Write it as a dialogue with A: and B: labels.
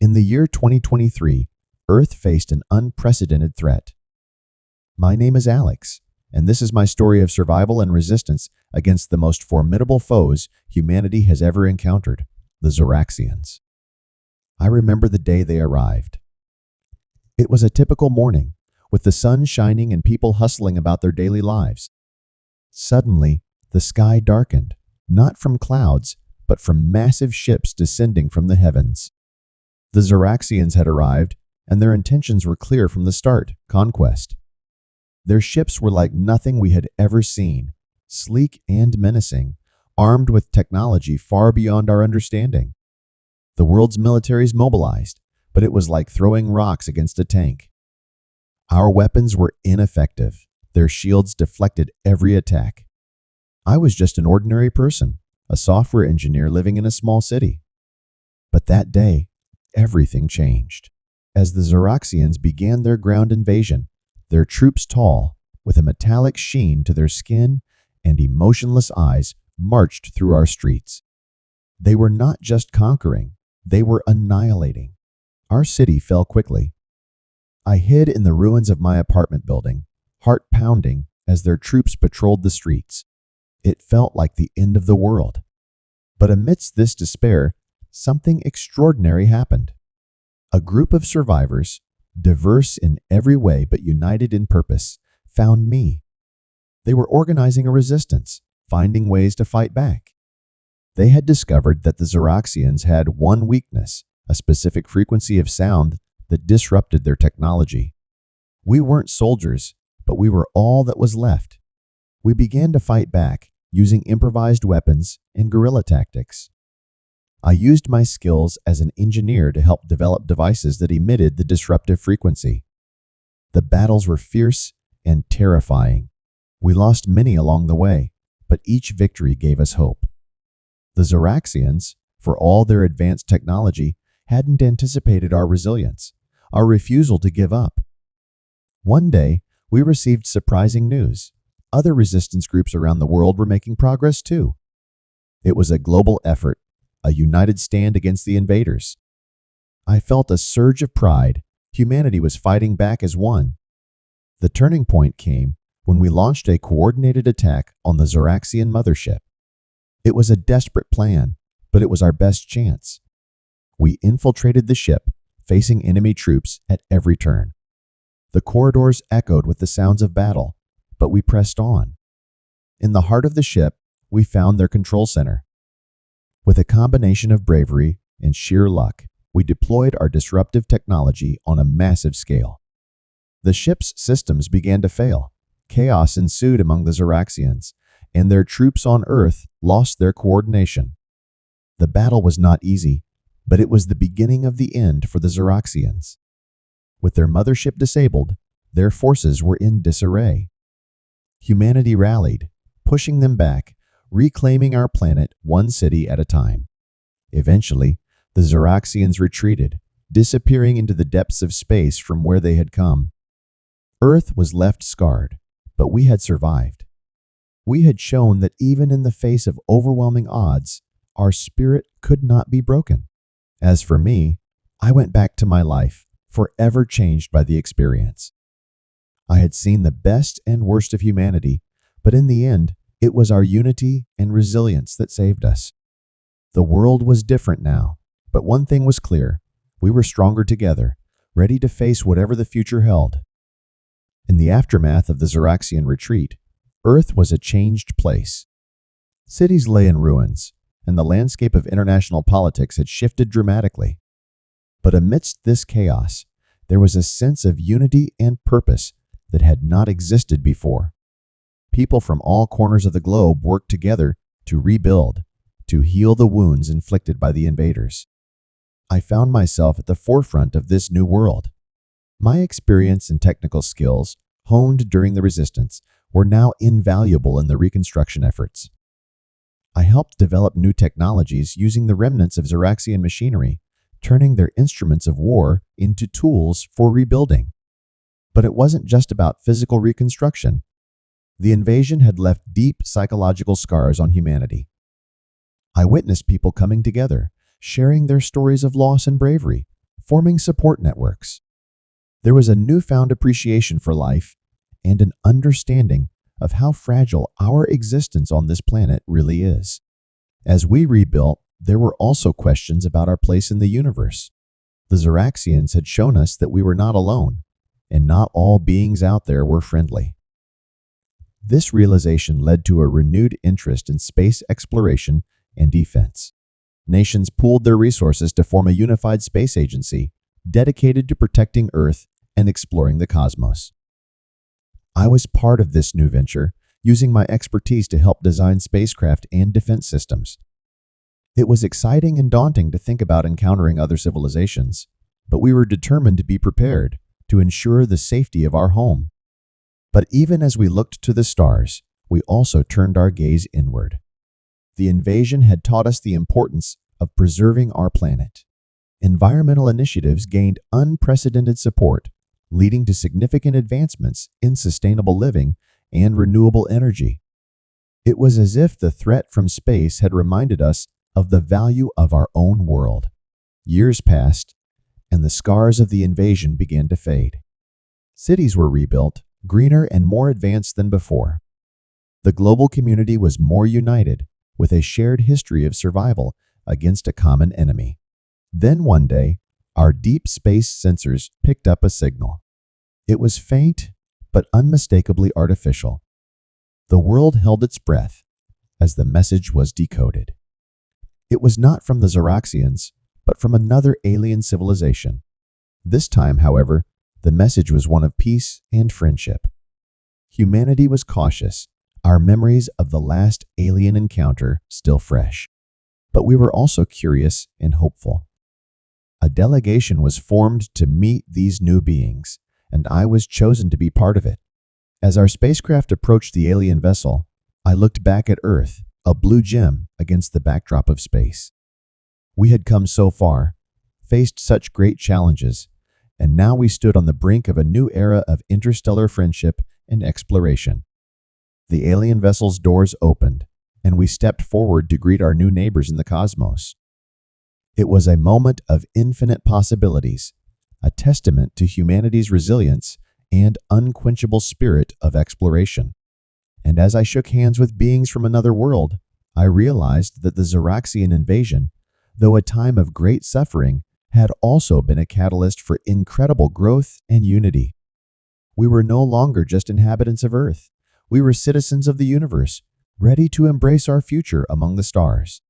A: In the year 2023, Earth faced an unprecedented threat. My name is Alex, and this is my story of survival and resistance against the most formidable foes humanity has ever encountered, the Zoraxians. I remember the day they arrived. It was a typical morning, with the sun shining and people hustling about their daily lives. Suddenly, the sky darkened, not from clouds, but from massive ships descending from the heavens. The Zoraxians had arrived, and their intentions were clear from the start: conquest. Their ships were like nothing we had ever seen, sleek and menacing, armed with technology far beyond our understanding. The world's militaries mobilized, but it was like throwing rocks against a tank. Our weapons were ineffective. Their shields deflected every attack. I was just an ordinary person, a software engineer living in a small city. But that day, everything changed. As the Zoraxians began their ground invasion, their troops tall, with a metallic sheen to their skin and emotionless eyes, marched through our streets. They were not just conquering, they were annihilating. Our city fell quickly. I hid in the ruins of my apartment building, heart pounding as their troops patrolled the streets. It felt like the end of the world. But amidst this despair, something extraordinary happened. A group of survivors, diverse in every way but united in purpose, found me. They were organizing a resistance, finding ways to fight back. They had discovered that the Zoraxians had one weakness, a specific frequency of sound that disrupted their technology. We weren't soldiers, but we were all that was left. We began to fight back, using improvised weapons and guerrilla tactics. I used my skills as an engineer to help develop devices that emitted the disruptive frequency. The battles were fierce and terrifying. We lost many along the way, but each victory gave us hope. The Zoraxians, for all their advanced technology, hadn't anticipated our resilience, our refusal to give up. One day, we received surprising news. Other resistance groups around the world were making progress too. It was a global effort, a united stand against the invaders. I felt a surge of pride. Humanity was fighting back as one. The turning point came when we launched a coordinated attack on the Zoraxian mothership. It was a desperate plan, but it was our best chance. We infiltrated the ship, facing enemy troops at every turn. The corridors echoed with the sounds of battle, but we pressed on. In the heart of the ship, we found their control center. With a combination of bravery and sheer luck, we deployed our disruptive technology on a massive scale. The ship's systems began to fail. Chaos ensued among the Zoraxians, and their troops on Earth lost their coordination. The battle was not easy, but it was the beginning of the end for the Zoraxians. With their mothership disabled, their forces were in disarray. Humanity rallied, pushing them back, reclaiming our planet one city at a time. Eventually, the Zoraxians retreated, disappearing into the depths of space from where they had come. Earth was left scarred, but we had survived. We had shown that even in the face of overwhelming odds, our spirit could not be broken. As for me, I went back to my life, forever changed by the experience. I had seen the best and worst of humanity, but in the end, it was our unity and resilience that saved us. The world was different now, but one thing was clear: we were stronger together, ready to face whatever the future held. In the aftermath of the Zoraxian retreat, Earth was a changed place. Cities lay in ruins, and the landscape of international politics had shifted dramatically. But amidst this chaos, there was a sense of unity and purpose that had not existed before. People from all corners of the globe worked together to rebuild, to heal the wounds inflicted by the invaders. I found myself at the forefront of this new world. My experience and technical skills, honed during the resistance, were now invaluable in the reconstruction efforts. I helped develop new technologies using the remnants of Zoraxian machinery, turning their instruments of war into tools for rebuilding. But it wasn't just about physical reconstruction. The invasion had left deep psychological scars on humanity. I witnessed people coming together, sharing their stories of loss and bravery, forming support networks. There was a newfound appreciation for life and an understanding of how fragile our existence on this planet really is. As we rebuilt, there were also questions about our place in the universe. The Zoraxians had shown us that we were not alone, and not all beings out there were friendly. This realization led to a renewed interest in space exploration and defense. Nations pooled their resources to form a unified space agency dedicated to protecting Earth and exploring the cosmos. I was part of this new venture, using my expertise to help design spacecraft and defense systems. It was exciting and daunting to think about encountering other civilizations, but we were determined to be prepared to ensure the safety of our home. But even as we looked to the stars, we also turned our gaze inward. The invasion had taught us the importance of preserving our planet. Environmental initiatives gained unprecedented support, leading to significant advancements in sustainable living and renewable energy. It was as if the threat from space had reminded us of the value of our own world. Years passed, and the scars of the invasion began to fade. Cities were rebuilt, greener and more advanced than before. The global community was more united, with a shared history of survival against a common enemy. Then one day, our deep space sensors picked up a signal. It was faint, but unmistakably artificial. The world held its breath as the message was decoded. It was not from the Zoraxians, but from another alien civilization. This time, however, the message was one of peace and friendship. Humanity was cautious, our memories of the last alien encounter still fresh. But we were also curious and hopeful. A delegation was formed to meet these new beings, and I was chosen to be part of it. As our spacecraft approached the alien vessel, I looked back at Earth, a blue gem against the backdrop of space. We had come so far, faced such great challenges, and now we stood on the brink of a new era of interstellar friendship and exploration. The alien vessel's doors opened, and we stepped forward to greet our new neighbors in the cosmos. It was a moment of infinite possibilities, a testament to humanity's resilience and unquenchable spirit of exploration. And as I shook hands with beings from another world, I realized that the Zoraxian invasion, though a time of great suffering, had also been a catalyst for incredible growth and unity. We were no longer just inhabitants of Earth. We were citizens of the universe, ready to embrace our future among the stars.